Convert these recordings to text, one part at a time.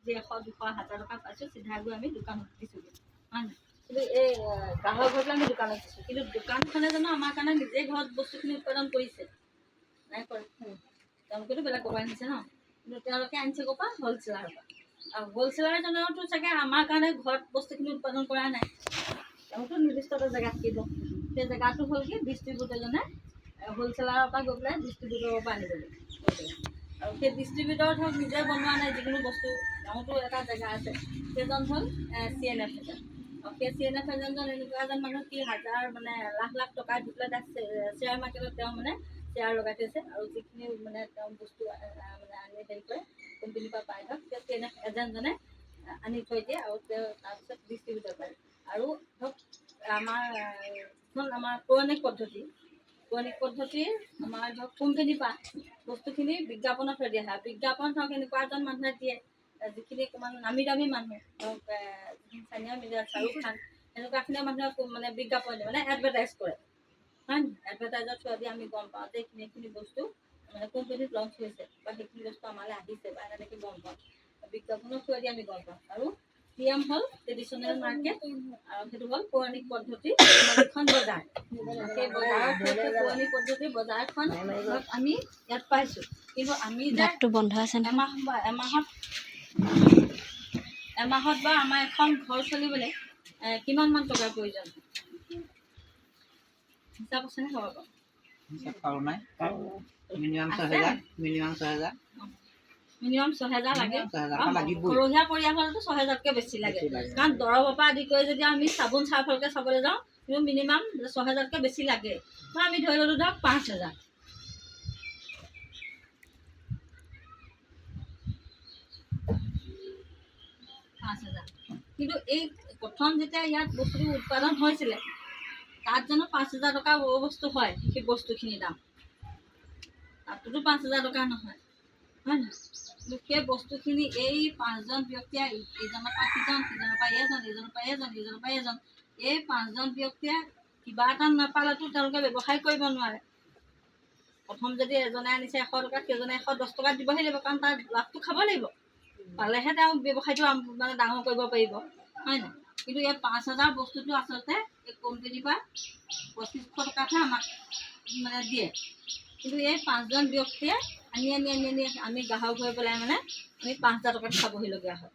যে 100-200-1000 টকা পাইছোঁ চিধা গৈ আমি দোকানত দিছোঁগৈ হয় নাই কিন্তু এই গ্ৰাহক হৈ পেলাই আমি দোকানত দিছোঁ কিন্তু দোকানখনে জানো আমাৰ কাৰণে নিজে ঘৰত বস্তুখিনি উৎপাদন কৰিছে নাই কৰে তেওঁলোকেতো বেলেগ ক'ৰবাই আনিছে ন কিন্তু তেওঁলোকে আনিছে ক'ৰ পৰা হ'লচেলাৰৰ পৰা আৰু হ'লচেলাৰজনেওতো চাগে আমাৰ কাৰণে ঘৰত বস্তুখিনি উৎপাদন কৰা নাই তেওঁতো নিৰ্দিষ্ট এটা জেগাত থাকিব সেই জেগাটো হ'ল কি ডিষ্ট্ৰিবিউটৰজনে হ'লচেলাৰৰ পৰা গৈ পেলাই ডিষ্ট্ৰিবিউটৰৰ পৰা আনিবগৈ আৰু সেই ডিষ্ট্ৰিবিউটৰ ধৰক নিজে বনোৱা নাই যিকোনো বস্তু তেওঁতো এটা জেগা আছে সেইজন হ'ল CNF এজেণ্ট আৰু সেই CNF এজেণ্টজন এনেকুৱা এজন মানুহ কি হাজাৰ মানে লাখ লাখ টকা দি পেলাই তাক শ্বেয়াৰ মাৰ্কেটত তেওঁ মানে শ্বেয়াৰ লগাই থৈছে আৰু যিখিনি মানে তেওঁ বস্তু মানে আনি হেৰি কৰে কোম্পানীৰ পৰা পাই ধৰক সেই CNF এজেণ্টজনে আনি থৈ দিয়ে আৰু তেওঁ তাৰপিছত ডিষ্ট্ৰিবিউটৰ কৰে আৰু ধৰক আমাৰ পৌৰাণিক পদ্ধতিৰ আমাৰ ধৰক কোম্পানীৰ পৰা বস্তুখিনি বিজ্ঞাপনত থৈ দিয়া হয় বিজ্ঞাপন ধৰক এনেকুৱা এজন মানুহে দিয়ে যিখিনি অকণমান নামী দামী মানুহ ধৰক যিখিনি স্থানীয় মিডিয়া শ্বাহৰুখ খান এনেকুৱাখিনি মানুহে মানে বিজ্ঞাপন দিয়ে মানে এডভাৰটাইজ কৰে হয় এডভাৰটাইজৰ থ্ৰু দি আমি গম পাওঁ যে এইখিনি বস্তু মানে কোম্পানীত লঞ্চ হৈছে বা সেইখিনি বস্তু আমালৈ আহিছে বা এনেকৈ গম পাওঁ বিজ্ঞাপনৰ থ্ৰু দি আমি গম পাওঁ আৰু PM হ'ল ট্ৰেডিশ্যনেল মাৰ্কেট আৰু সেইটো হ'ল পৌৰাণিক পদ্ধতি এখন বজাৰ সেই বজাৰৰ পৌৰাণিক পদ্ধতিৰ বজাৰখন আমি ইয়াত পাইছোঁ কিন্তু আমি যে বন্ধ আছে এমাহত বা আমাৰ এখন ঘৰ চলিবলৈ কিমানমান টকাৰ প্ৰয়োজন হিচাপ আছেনে হ'ব মিনিমাম 6,000 লাগে সৰহীয়া পৰিয়াল হ'লেতো 6,000তকৈ বেছি লাগে কাৰণ দৰৱৰ পৰা আদি কৰি যদি আমি চাবোন চাৰ্ফলৈকে চাবলৈ যাওঁ কিন্তু মিনিমাম 6,000তকৈ বেছি লাগে বা আমি ধৰি ল'লোঁ ধৰক 5,000 কিন্তু এই প্ৰথম যেতিয়া ইয়াত বস্তুটো উৎপাদন হৈছিলে তাত জানো 5,000 টকা বস্তু হয় সেই বস্তুখিনিৰ দাম তাতোতো 5,000 টকা নহয় হয় নহয় কিন্তু সেই বস্তুখিনি এই 5জন ব্যক্তিয়ে ইজনৰ পৰা সিজন সিজনৰ পৰা এজন ইজনৰ পৰা এজন এই 5জন ব্যক্তিয়ে কিবা এটা নাপালেতো তেওঁলোকে ব্যৱসায় কৰিব নোৱাৰে প্ৰথম যদি এজনে আনিছে 100 টকা সেইজনে 110 টকাত দিবহি লাগিব কাৰণ তাৰ লাভটো খাব লাগিব পালেহে তেওঁ ব্যৱসায়টো মানে ডাঙৰ কৰিব পাৰিব হয় নাই কিন্তু এই 5,000 বস্তুটো আচলতে এই কোম্পানীৰ পৰা 2,500 টকাতহে আমাক মানে দিয়ে কিন্তু এই 5জন ব্যক্তিয়ে আনি আমি গ্ৰাহক হৈ পেলাই মানে আমি 5,000 টকাত খাবহিলগীয়া হয়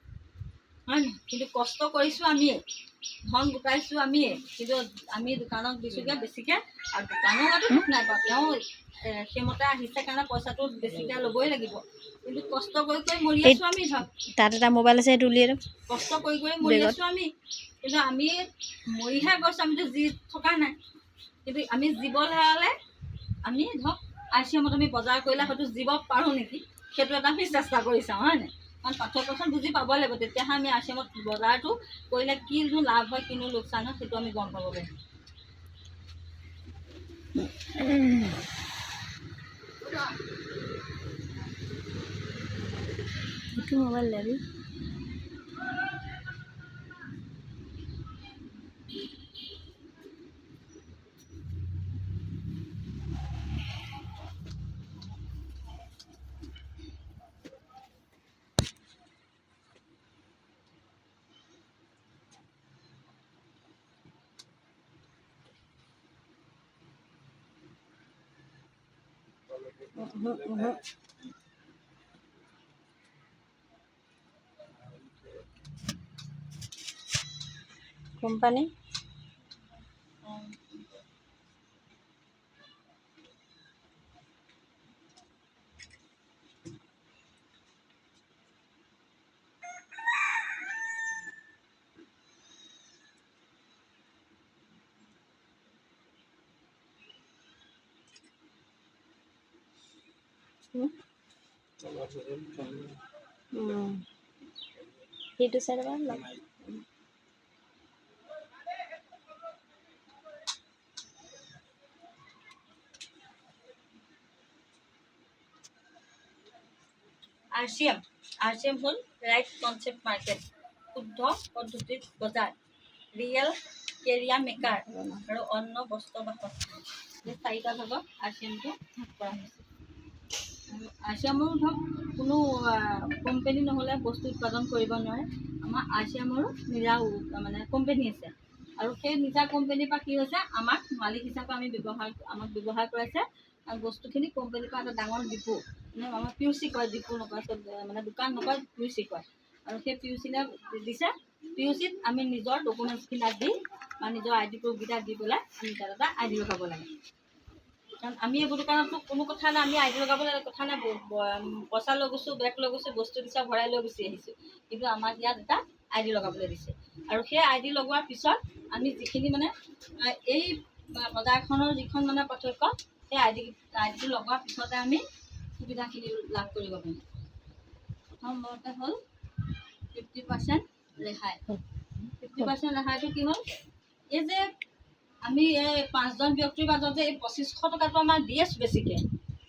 হয় নহয় কিন্তু কষ্ট কৰিছোঁ আমিয়ে ধন গোটাইছোঁ আমিয়ে কিন্তু আমি দোকানক দিছোঁগৈ বেছিকৈ আৰু দোকানৰ গাতো দুখ নাই বাৰু তেওঁ সেইমতে আহিছে কাৰণে পইচাটো বেছিকৈ ল'বই লাগিব কিন্তু কষ্ট কৰি মৰি আছোঁ আমি ধৰক তাত এটা মোবাইল আছে সেইটো উলিয়াই কষ্ট কৰি মৰি আছোঁ আমি কিন্তু আমি মৰিহে গৈছোঁ আমিতো জি থকা নাই কিন্তু আমি জীৱলৈ হ'লে আমি ধৰক RCMত আমি বজাৰ কৰিলে হয়তো জীৱ পাৰোঁ নেকি সেইটো এটা আমি চেষ্টা কৰি চাওঁ হয় নাই কাৰণ পাঠ্যক্ৰমখন বুজি পাব লাগিব তেতিয়াহে আমি RCMত বজাৰটো কৰিলে কিনো লাভ হয় কিনো লোকচান হয় সেইটো আমি গম পাব লাগিব itu mobile dari company itu saya dapat RCM হ'ল ৰাইট কনচেপ্ট মাৰ্কেট শুদ্ধ পদ্ধতিত বজাৰ ৰিয়েল কেৰিয়াৰ মেকাৰ আৰু অন্য বস্ত্ৰ বাসস্থান এই 4টা ভাগত RCMটো ভাগ কৰা হৈছে আৰচিএমৰ ধৰক কোনো কোম্পানী নহ'লে বস্তু উৎপাদন কৰিব নোৱাৰে। আমাৰ আৰচিএমৰো নিজা মানে কোম্পানী আছে, আৰু সেই নিজা কোম্পানীৰ পৰা কি হৈছে, আমাক মালিক হিচাপে আমাক ব্যৱহাৰ কৰাইছে। আৰু বস্তুখিনি কোম্পানীৰ পৰা এটা ডাঙৰ ডিপু, মানে আমাৰ PUC কয়, ডিপু নকয়, মানে দোকান নকয়, PUC কয়। আৰু সেই PUCলৈ দিছে। PUCত আমি নিজৰ ডকুমেণ্টছবিলাক দি বা নিজৰ ID প্ৰুফকেইটা দি পেলাই আমি তাত এটা ID লগাব লাগে। কাৰণ আমি এইবোৰ দোকানততো কোনো কথা নাই, আমি ID লগাবলৈ কথা নাই, পইচা লৈ গৈছোঁ, বেগ লৈ গৈছোঁ, বস্তু দিছে, ভৰাই লৈ গুচি আহিছোঁ। কিন্তু আমাক ইয়াত এটা ID লগাবলৈ দিছে। আৰু সেই ID লগোৱাৰ পিছত আমি যিখিনি মানে এই বজাৰখনৰ যিখন মানে পাৰ্থক্য, সেই আইডিটো লগোৱাৰ পিছতে আমি সুবিধাখিনি লাভ কৰিব পাৰিম। প্ৰথমতে হ'ল 50% ৰেহাই। 50% ৰেহাইটো কি হ'ল, এই যে আমি এই 5জন ব্যক্তিৰ মাজত যে এই 2500 টকাটো আমাৰ দি আছোঁ বেছিকৈ,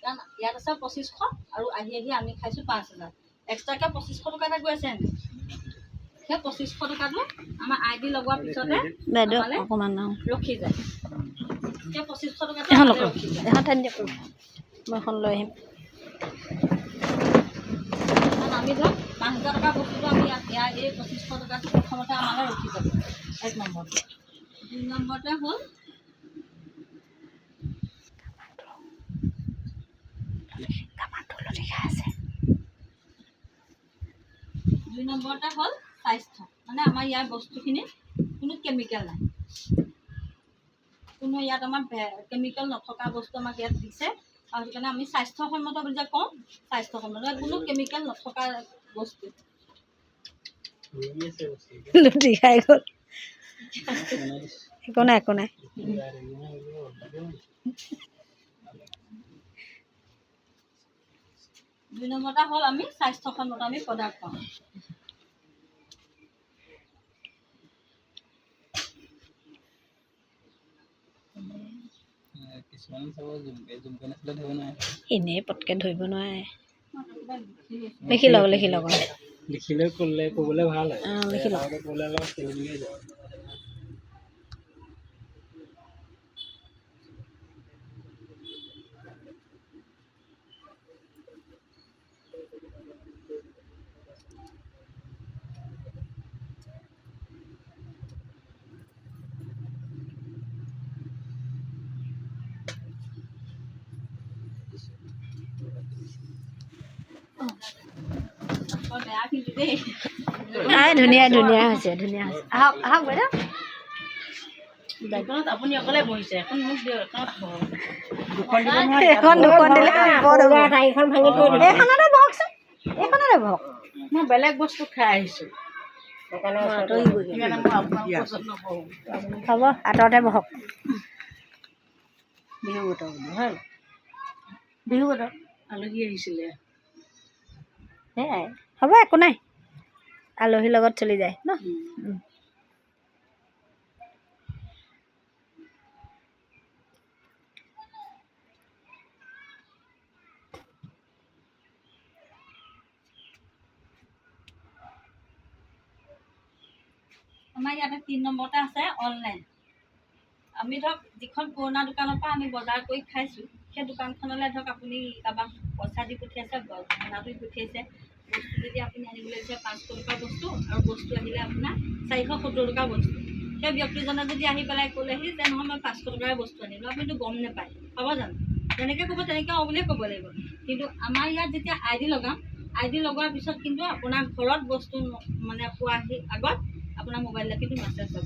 কাৰণ ইয়াত আছে 2500 আৰু আহি আমি খাইছোঁ 5000, এক্সট্ৰাকৈ 2500 টকা এটা গৈ আছে। সেই 2500 টকাটো আমাৰ ID লগোৱাৰ পিছতে অকণমান ৰখি যায়। সেই 2500 টকাটো ৰখি যায়। মই এখন লৈ আহিম। কাৰণ আমি ধৰক 5000 টকা বস্তুটো আমি ইয়াৰ এই 2500 টকাটো প্ৰথমতে আমালৈ ৰখি যাব। 1 নম্বৰতে। 2 নম্বৰতে হ'ল স্বাস্থ্য, মানে আমাৰ ইয়াৰ বস্তুখিনি কোনো কেমিকেল নাই, কোনো ইয়াত আমাৰ কেমিকেল নথকা বস্তু আমাক ইয়াত দিছে। আৰু সেইকাৰণে আমি স্বাস্থ্যসন্মত বুলি যে কওঁ, স্বাস্থ্যসন্মত কোনো কেমিকেল নথকা বস্তু। লুটি খাই গ'ল, একো নাই একো নাই। 2 নম্বৰটা হ'ল আমি স্বাস্থ্যসন্মত আমি প্ৰডাক্ট পাওঁ। এনেই পটকৈ ধৰিব নোৱাৰে। লিখি লওক লিখিলে ক'বলৈ ভাল হয়। লিখি লওক। ক'লে অলপ খেলিমেলি যায়। বেয়া কিন্তু দেই। ধুনীয়া হৈছে, আহক আহক বাইদেউ। আপুনি অকলে বহিছে, এখন মোক দুখন দিলে এইখনতে বহকচোন, এইখনতে বহক। মই বেলেগ বস্তু খাই আহিছোঁ, হ'ব আঁতৰতে বহক। বিহুগত আলহী আহিছিলে, সেয়াই হ'ব, একো নাই, আলহীৰ লগত চলি যায় ন। আমাৰ ইয়াতে 3 নম্বৰতে আছে অনলাইন। আমি ধৰক যিখন পুৰণা দোকানৰ পৰা আমি বজাৰ কৰি খাইছোঁ, সেই দোকানখনলৈ ধৰক আপুনি কাৰোবাক পইচা দি পঠিয়াইছে, ভাড়া দি পঠিয়াইছে, বস্তু যদি আপুনি আনিবলৈ দিছে 500 টকাৰ বস্তু, আৰু বস্তু আহিলে আপোনাৰ 470 টকাৰ বস্তু। সেই ব্যক্তিজনে যদি আহি পেলাই ক'লেহি যে নহয় মই 500 টকাৰে বস্তু আনিলোঁ, আপুনিতো গম নাপায়, হ'ব জানো? যেনেকৈ ক'ব তেনেকৈ বুলিয়ে ক'ব লাগিব। কিন্তু আমাৰ ইয়াত যেতিয়া ID লগাম, ID লগোৱাৰ পিছত কিন্তু আপোনাৰ ঘৰত বস্তু মানে পোৱাহি আগত আপোনাৰ মোবাইললৈ কিন্তু মেছেজ যাব।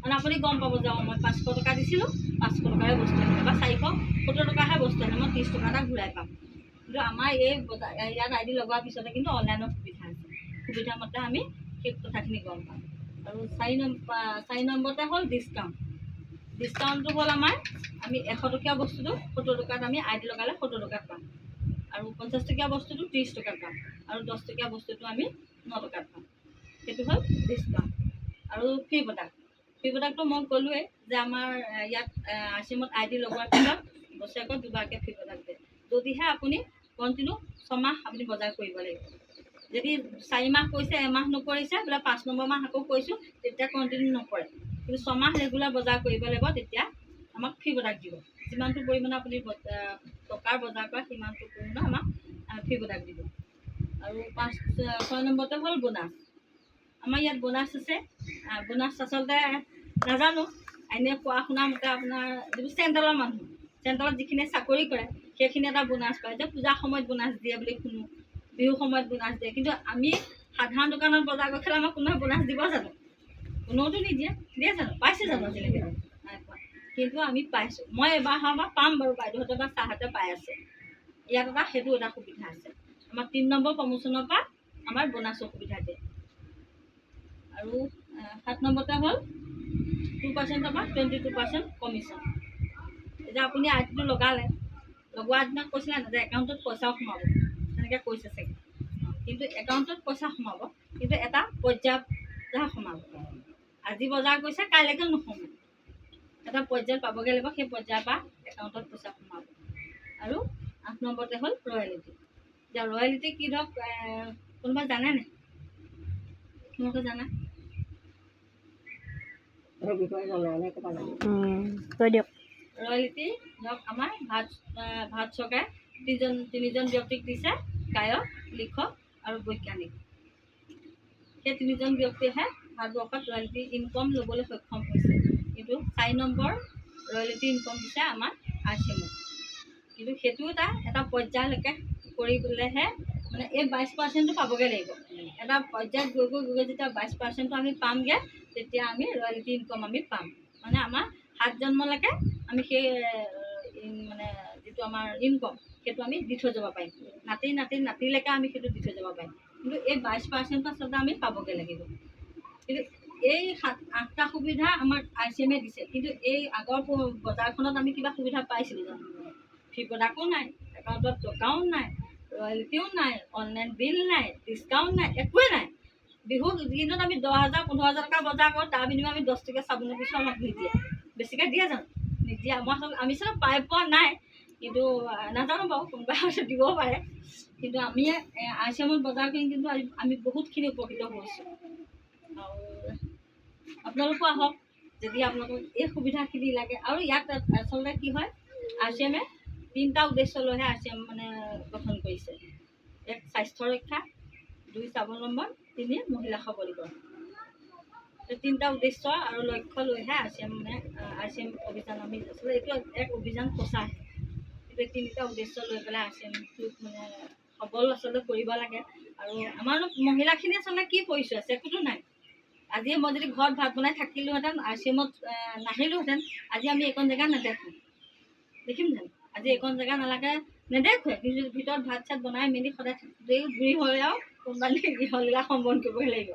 মানে আপুনি গম পাব যে মই 500 টকা দিছিলোঁ, 500 টকাৰে বস্তু আনিলে, বা 470 টকাহে বস্তু আনিলে, মই 30 টকা এটা ঘূৰাই পাম। কিন্তু আমাৰ এই ইয়াত ID লগোৱাৰ পিছতে কিন্তু অনলাইনৰ সুবিধা আছে। সুবিধা মতে আমি সেই কথাখিনি গম পাম। আৰু 4 নম্বৰতে হ'ল ডিছকাউণ্ট। ডিছকাউণ্টটো হ'ল আমাৰ, আমি 100 টকীয়া বস্তুটো 70 টকাত আমি ID লগালে 70 টকাত পাম, আৰু 50 টকীয়া বস্তুটো 30 টকাত পাম, আৰু 10 টকীয়া বস্তুটো আমি 9 টকাত পাম। সেইটো হ'ল ডিছকাউণ্ট। আৰু ফ্ৰী প্ৰডাক্টটো মই ক'লোৱেই যে আমাৰ ইয়াত আৰচিএমত ID লগোৱাৰ পিছত বছৰেকত 2বাৰকৈ ফ্ৰী প্ৰডাক্ট দিয়ে। যদিহে আপুনি কণ্টিনিউ 6 মাহ আপুনি বজাৰ কৰিব লাগিব। যদি 4 মাহ কৰিছে, এমাহ নকৰিছে, বোলে 5 নম্বৰ মাহ আকৌ কৰিছোঁ, তেতিয়া কণ্টিনিউ নকৰে। কিন্তু 6 মাহ ৰেগুলাৰ বজাৰ কৰিব লাগিব, তেতিয়া আমাক ফ্ৰী প্ৰডাক্ট দিব। যিমানটো পৰিমাণে আপুনি টকাৰ বজাৰ কৰা সিমানটো পৰিমাণৰ আমাক ফ্ৰী প্ৰডাক্ট দিব। আৰু 6 নম্বৰতে হ'ল বোনাছ। আমাৰ ইয়াত বোনাছ আছে। বোনাছ আচলতে নাজানো, এনেই কোৱা শুনা মতে আপোনাৰ যিবোৰ চেণ্ট্ৰেলৰ মানুহ, চেণ্ট্ৰেলত যিখিনিয়ে চাকৰি কৰে সেইখিনি এটা বোনাছ পায়, যে পূজাৰ সময়ত বোনাছ দিয়ে বুলি শুনো, বিহুৰ সময়ত বোনাছ দিয়ে। কিন্তু আমি সাধাৰণ দোকানত বজাৰ কৰি খালে আমাক কোনোবাই বোনাছ দিব জানো? কোনেওতো নিদিয়ে, দিয়ে জানো? পাইছে জানো আজিলৈকে? নাই পোৱা। কিন্তু আমি পাইছোঁ। মই এবাৰ বা পাম বাৰু, বাইদেউহঁতে বা ছাৰহঁতে পাই আছে। ইয়াত সেইটো এটা সুবিধা আছে। আমাৰ 3 নম্বৰ প্ৰমোচনৰ পৰা আমাৰ বোনাছৰ সুবিধা দিয়ে। আৰু 7 নম্বৰতে হ'ল 2% পৰা 22% কমিশ্যন। এতিয়া আপুনি আইডিটো লগালে, লগোৱাৰ দিনা কৈছিলে যে একাউণ্টত পইচাও সোমাব, তেনেকৈ কৈছে চাগে। কিন্তু একাউণ্টত পইচা সোমাব, কিন্তু এটা পৰ্যায়ত সোমাব। আজি বজাৰ কৰিছে, কাইলৈকে নোসোমায়। এটা পৰ্যায়ত পাবগৈ লাগিব, সেই পৰ্যায়ৰ পৰা একাউণ্টত পইচা সোমাব। আৰু 8 নম্বৰতে হ'ল ৰয়েলিটি। এতিয়া ৰয়েলিটি কি ধৰক কোনোবা জানে নাই? তোমালোকে জানা? কৈ দিয়ক। ৰয়েলিটি ধৰক আমাৰ ভাৰত চৰকাৰে তিনিজন ব্যক্তিক দিছে, গায়ক, লিখক আৰু বৈজ্ঞানিক। সেই 3জন ব্যক্তিয়েহে ভাৰতবৰ্ষত ৰয়েলিটি ইনকম ল'বলৈ সক্ষম হৈছে। কিন্তু 4 নম্বৰ ৰয়েলিটি ইনকম দিছে আমাৰ RCM। কিন্তু সেইটো এটা পৰ্যায়লৈকে কৰি গ'লেহে মানে এই 22%টো পাবগৈ লাগিব। এটা পৰ্যায়ত গৈ যেতিয়া 22%টো আমি পামগৈ, তেতিয়া আমি ৰয়েলিটি ইনকম আমি পাম। মানে আমাৰ 7 জন্মলৈকে আমি সেই মানে যিটো আমাৰ ইনকম সেইটো আমি দি থৈ যাব পাৰিম। নাতিলৈকে আমি সেইটো দি থৈ যাব পাৰিম। কিন্তু এই 22% আচলতে আমি পাবগৈ লাগিব। কিন্তু এই 8টা সুবিধা আমাক RCM দিছে। কিন্তু এই আগৰ বজাৰখনত আমি কিবা সুবিধা পাইছিলোঁ জানো? ফ্ৰী প্ৰডাক্টো নাই, একাউণ্টত টকাও নাই, ৰয়েলিটিও নাই, অনলাইন বিল নাই, ডিছকাউণ্ট নাই, একোৱেই নাই। বিহুৰ দিনত আমি 10,000 15,000 টকা বজাৰ কৰোঁ, তাৰ বিনিময়ত আমি 10 টকীয়া চাবোনৰ পিছত আমাক নিদিয়ে। বেছিকৈ দিয়ে জানো? নিদিয়ে। আমি চব পাই পোৱা নাই, কিন্তু নাজানো বাৰু, কোনোবাই হয়তো দিবও পাৰে। কিন্তু আমি RCMত বজাৰ কৰি কিন্তু আমি বহুতখিনি উপকৃত হৈছোঁ। আৰু আপোনালোকো আহক, যদি আপোনালোকক এই সুবিধাখিনি লাগে। আৰু ইয়াত আচলতে কি হয়, RCMে 3টা উদ্দেশ্য লৈহে RCM মানে গঠন কৰিছে। 1 স্বাস্থ্য ৰক্ষা, 2 স্বাৱলম্বন, 3 মহিলা সবলীকৰণ। এই 3টা উদ্দেশ্য আৰু লক্ষ্য লৈহে RCM অভিযান আমি আচলতে এইটো এক অভিযান প্ৰচাৰ। কিন্তু 3টা উদ্দেশ্য লৈ পেলাই RCMটোক মানে সবল আচলতে কৰিব লাগে। আৰু আমাৰ মহিলাখিনি আচলতে কি পৰিচয় আছে? একোতো নাই। আজি মই যদি ঘৰত ভাত বনাই থাকিলোহেঁতেন, RCMত নাহিলোহেঁতেন, আজি আমি এইকণ জেগা নেদেখোঁ। দেখিম জানো? আজি এইকণ জেগা নালাগে, নেদেখোঁৱে। কিন্তু ভিতৰত ভাত চাত বনাই মেলি সদায় থাকোঁতেই ঘূৰি হৈ আৰু কোনোবা গৃহলীলা সম্বন্ধ কৰিবই লাগিব।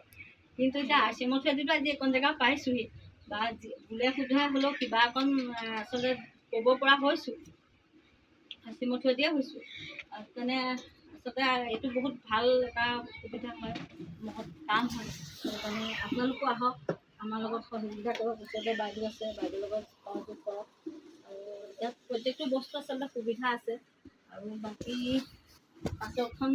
কিন্তু এতিয়া RCMত যদিও আজি এইকণ জেগা পাইছোঁহি, বা বোলে শুধাই হ'লেও কিবা অকণ আচলতে ক'ব পৰা হৈছোঁ, RCMত দিয়ে হৈছোঁ। মানে আচলতে এইটো বহুত ভাল এটা সুবিধা হয়, মহৎ কাম হয়। সেইকাৰণে আপোনালোকো আহক, আমাৰ লগত সহযোগিতা কৰক। ওচৰতে বাইদেউ আছে, বাইদেউৰ লগত সহযোগ কৰক। আৰু ইয়াত প্ৰত্যেকটো বস্তু আচলতে সুবিধা আছে। আৰু বাকী পাছৰখন